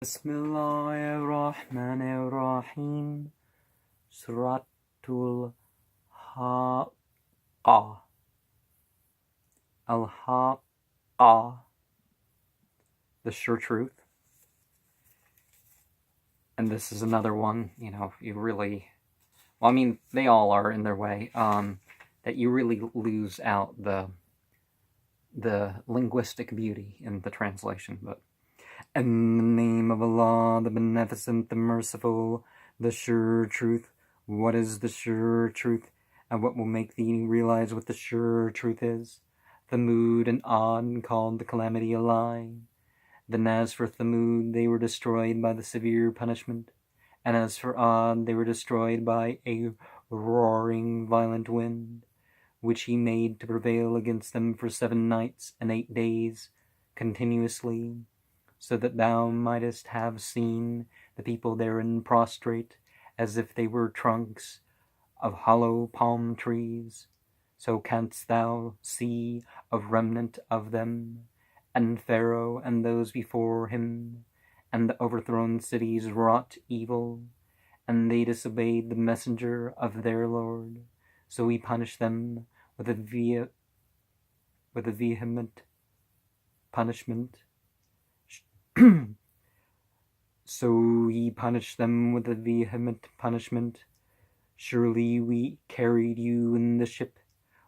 Bismillahirrahmanirrahim. Suratul Haqqah. Al-Haqqah. The sure truth. And this is another one, you really... Well, I mean, they all are in their way. That you really lose out the linguistic beauty in the translation, but... In the name of Allah, the Beneficent, the Merciful, the sure truth. What is the sure truth, and what will make thee realize what the sure truth is? Thamud and Ad called the calamity a lie. Then as for Thamud, they were destroyed by the severe punishment, and as for Ad, they were destroyed by a roaring violent wind, which he made to prevail against them for 7 nights and 8 days continuously, so that thou mightest have seen the people therein prostrate, as if they were trunks of hollow palm trees. So canst thou see a remnant of them, and Pharaoh and those before him, and the overthrown cities wrought evil, and they disobeyed the messenger of their Lord. So we punish them with a vehement punishment. So ye punish them with a vehement punishment. Surely we carried you in the ship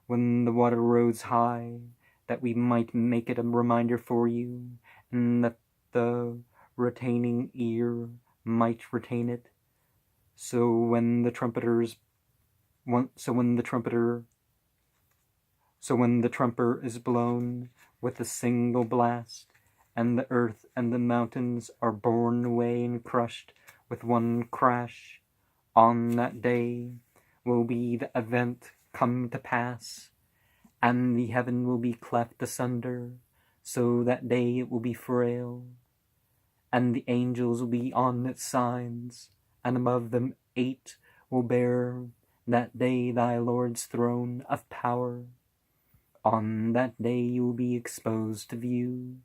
when the water rose high, that we might make it a reminder for you, and that the retaining ear might retain it. So when the trumpeter is blown with a single blast, and the earth and the mountains are borne away and crushed with one crash, on that day will be the event come to pass, and the heaven will be cleft asunder, so that day it will be frail, and the angels will be on its sides, and above them 8 will bear that day thy Lord's throne of power. On that day you will be exposed to view.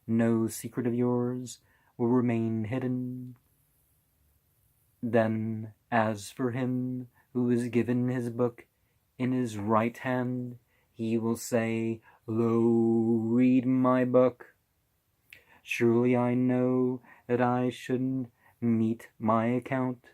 No secret of yours will remain hidden. Then, as for him who is given his book in his right hand, he will say, Lo, read my book. Surely I know that I should meet my account.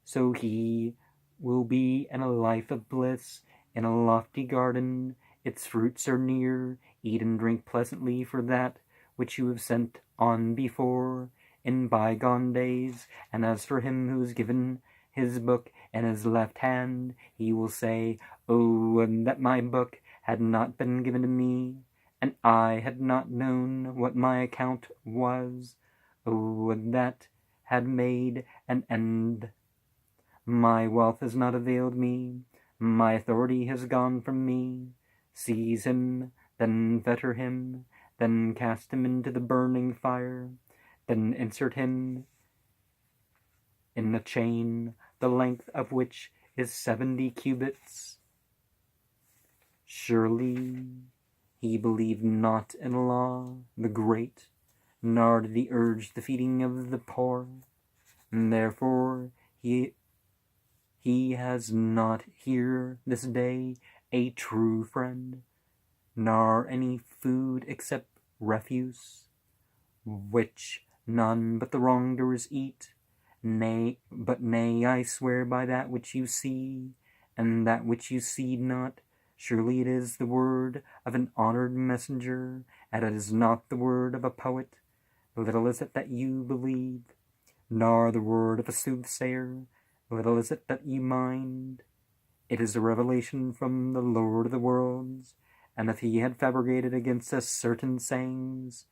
So he will be in a life of bliss, in a lofty garden. Its fruits are near. Eat and drink pleasantly for that which you have sent on before in bygone days. And as for him who is given his book in his left hand, he will say, Oh, that my book had not been given to me, and I had not known what my account was. Oh, that had made an end. My wealth has not availed me. My authority has gone from me. Seize him, then fetter him, then cast him into the burning fire, then insert him in a chain, the length of which is 70 cubits. Surely he believed not in Allah the Great, nor did he urge the feeding of the poor, and therefore he has not here this day a true friend, nor any food except refuse, which none but the wrongdoers eat. Nay, I swear by that which you see, and that which you see not. Surely it is the word of an honored messenger, and it is not the word of a poet. Little is it that you believe, nor the word of a soothsayer. Little is it that you mind. It is a revelation from the Lord of the worlds, and if he had fabricated against us certain sayings,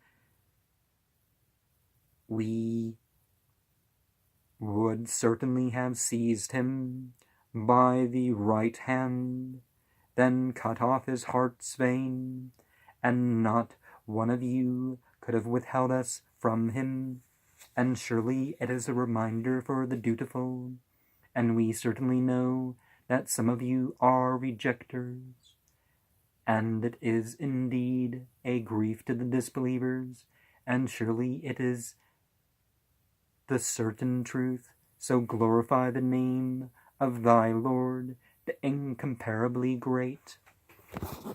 we would certainly have seized him by the right hand, then cut off his heart's vein, and not one of you could have withheld us from him. And surely it is a reminder for the dutiful, and we certainly know that some of you are rejectors, and it is indeed a grief to the disbelievers, and surely it is the certain truth, so glorify the name of thy Lord, the incomparably great.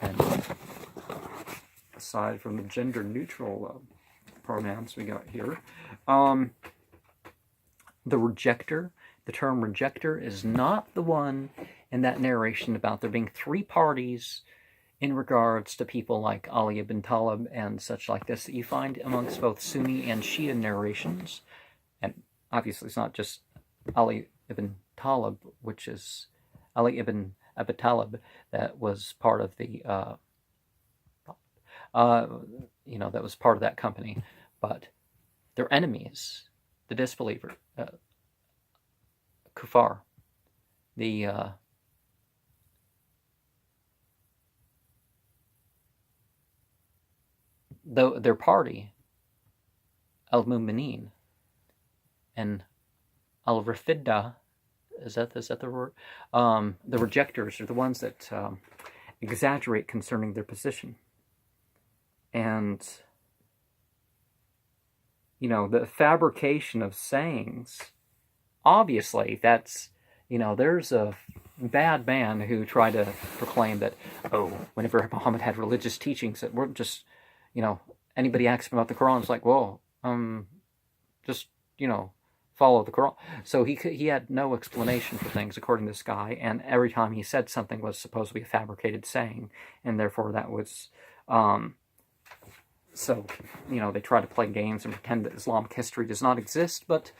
And aside from the gender-neutral pronouns we got here, the rejecter, the term rejecter, is not the one in that narration about there being three parties in regards to people like Ali ibn Talib and such like this that you find amongst both Sunni and Shia narrations. And obviously it's not just Ali ibn Talib, which is Ali ibn Abi Talib, that was part of the, that was part of that company, but their enemies, the disbeliever, kuffar, their party, al-Mu'mineen, and al-Rafidda, is that the word? The rejectors are the ones that exaggerate concerning their position. And, the fabrication of sayings, obviously that's, there's a bad man who tried to proclaim that, whenever Muhammad had religious teachings that weren't just, anybody asks him about the Quran, it's like, well, just, follow the Quran. So he had no explanation for things, according to this guy, and every time he said something was supposed to be a fabricated saying, and therefore that was, so, they try to play games and pretend that Islamic history does not exist, but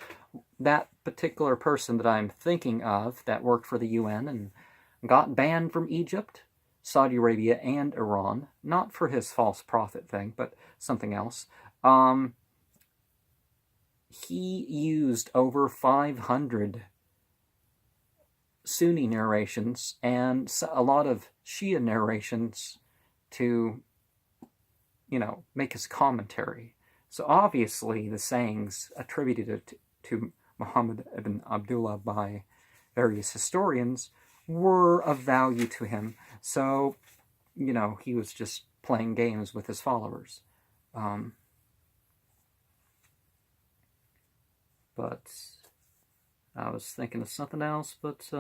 that particular person that I'm thinking of that worked for the UN and got banned from Egypt, Saudi Arabia, and Iran, not for his false prophet thing, but something else, he used over 500 Sunni narrations and a lot of Shia narrations to, make his commentary. So obviously the sayings attributed to Muhammad ibn Abdullah by various historians were of value to him. So, he was just playing games with his followers. But I was thinking of something else, but